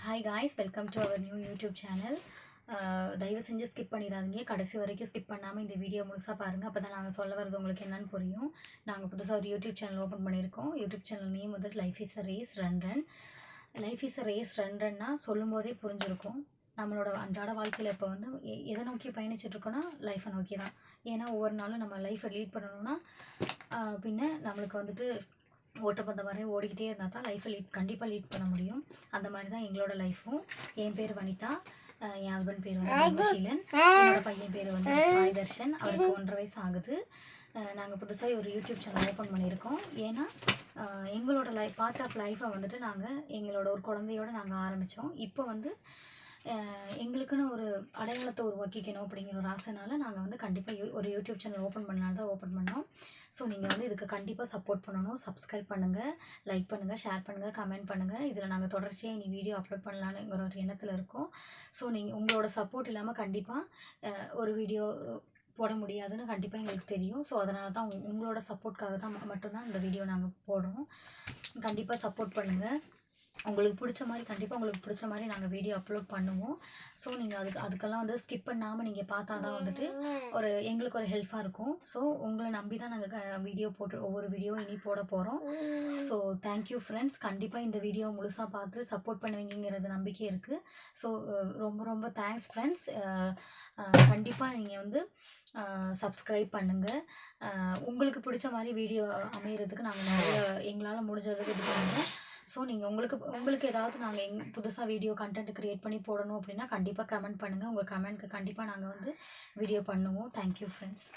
Hi guys, welcome to our new YouTube channel. தயவு செஞ்சு skip பண்ணிடாதீங்க. கடைசி வரைக்கும் ஸ்கிப் பண்ணாமல் இந்த வீடியோ முழுசாக பாருங்கள். அப்போ தான் நாங்கள் சொல்ல வரது உங்களுக்கு என்னன்னு புரியும். நாங்கள் புதுசாக ஒரு யூடியூப் சேனல் ஓப்பன் பண்ணியிருக்கோம். யூடியூப் சேனல் நேம் வந்து life is a race run. Life is a race ரன்னா சொல்லும் போதே புரிஞ்சிருக்கும். நம்மளோட அன்றாட வாழ்க்கையில் இப்போ வந்து எதை நோக்கி பயணிச்சுட்ருக்கோன்னா லைஃப்பை நோக்கி தான். ஏன்னா ஒவ்வொரு நாளும் நம்ம லைஃப்பை லீட் பண்ணணும்னா பின்ன நம்மளுக்கு வந்துட்டு ஓட்டப்பந்தம் வரை ஓடிக்கிட்டே இருந்தால் தான் லைஃப்பை கண்டிப்பாக லீட் பண்ண முடியும். அந்த மாதிரி தான் எங்களோட லைஃப்பும். என் பேர் வனிதா, என் ஹஸ்பண்ட் பேர் வந்து ஷீலன், என்னோட பையன் பேர் வந்து சாய் தர்ஷன். அவருக்கு 1.5 வயசு ஆகுது. நாங்கள் புதுசாக ஒரு யூடியூப் சேனல் ஓப்பன் பண்ணியிருக்கோம். ஏன்னா எங்களோட பார்ட் ஆஃப் லைஃப்பை வந்துட்டு நாங்கள் எங்களோட ஒரு குழந்தையோடு நாங்கள் ஆரம்பித்தோம். இப்போ வந்து எங்களுக்குன்னு ஒரு அடையாளத்தை உருவாக்கிக்கணும் அப்படிங்கிற ஒரு ஆசைனால நாங்கள் வந்து கண்டிப்பாக ஒரு யூடியூப் சேனல் ஓப்பன் பண்ணலாம் தான் ஓப்பன் பண்ணோம். ஸோ நீங்கள் வந்து இதுக்கு கண்டிப்பாக சப்போர்ட் பண்ணணும். சப்ஸ்கிரைப் பண்ணுங்கள், லைக் பண்ணுங்கள், ஷேர் பண்ணுங்கள், கமெண்ட் பண்ணுங்கள். இதில் நாங்கள் தொடர்ச்சியாக இனி வீடியோ அப்லோட் பண்ணலான்னுங்கிற ஒரு எண்ணத்தில் இருக்கோம். ஸோ நீங்கள் உங்களோட சப்போர்ட் இல்லாமல் கண்டிப்பாக ஒரு வீடியோ போட முடியாதுன்னு கண்டிப்பாக எங்களுக்கு தெரியும். ஸோ அதனால தான் உங்களோட சப்போர்ட்காக தான் மட்டும்தான் இந்த வீடியோ நாங்கள் போடுறோம். கண்டிப்பாக சப்போர்ட் பண்ணுங்கள். உங்களுக்கு பிடிச்ச மாதிரி கண்டிப்பாக உங்களுக்கு பிடிச்ச மாதிரி நாங்கள் வீடியோ அப்லோட் பண்ணுவோம். ஸோ நீங்கள் அதுக்கெல்லாம் வந்து ஸ்கிப் பண்ணாமல் நீங்கள் பார்த்தா தான் வந்துட்டு எங்களுக்கு ஒரு ஹெல்ப்பாக இருக்கும். ஸோ உங்களை நம்பி தான் நாங்கள் வீடியோ ஒவ்வொரு வீடியோ இனி போட போகிறோம். So thank you friends. கண்டிப்பாக இந்த வீடியோ முழுசாக பார்த்து சப்போர்ட் பண்ணுவீங்கிறது நம்பிக்கை இருக்குது. ஸோ ரொம்ப ரொம்ப தேங்க்ஸ் ஃப்ரெண்ட்ஸ். கண்டிப்பாக நீங்கள் வந்து சப்ஸ்கிரைப் பண்ணுங்கள். உங்களுக்கு பிடிச்ச மாதிரி வீடியோ அமைகிறதுக்கு நாங்கள் நிறைய எங்களால் முடிஞ்சதுக்கு இது பண்ணுவோம். ஸோ நீங்கள் உங்களுக்கு ஏதாவது நாங்கள் புதுசாக வீடியோ கண்டென்ட் க்ரியேட் பண்ணி போடணும் அப்படின்னா கண்டிப்பாக கமெண்ட் பண்ணுங்கள். உங்கள் கமெண்ட்க்கு கண்டிப்பாக நாங்கள் வந்து வீடியோ பண்ணுவோம். Thank you friends.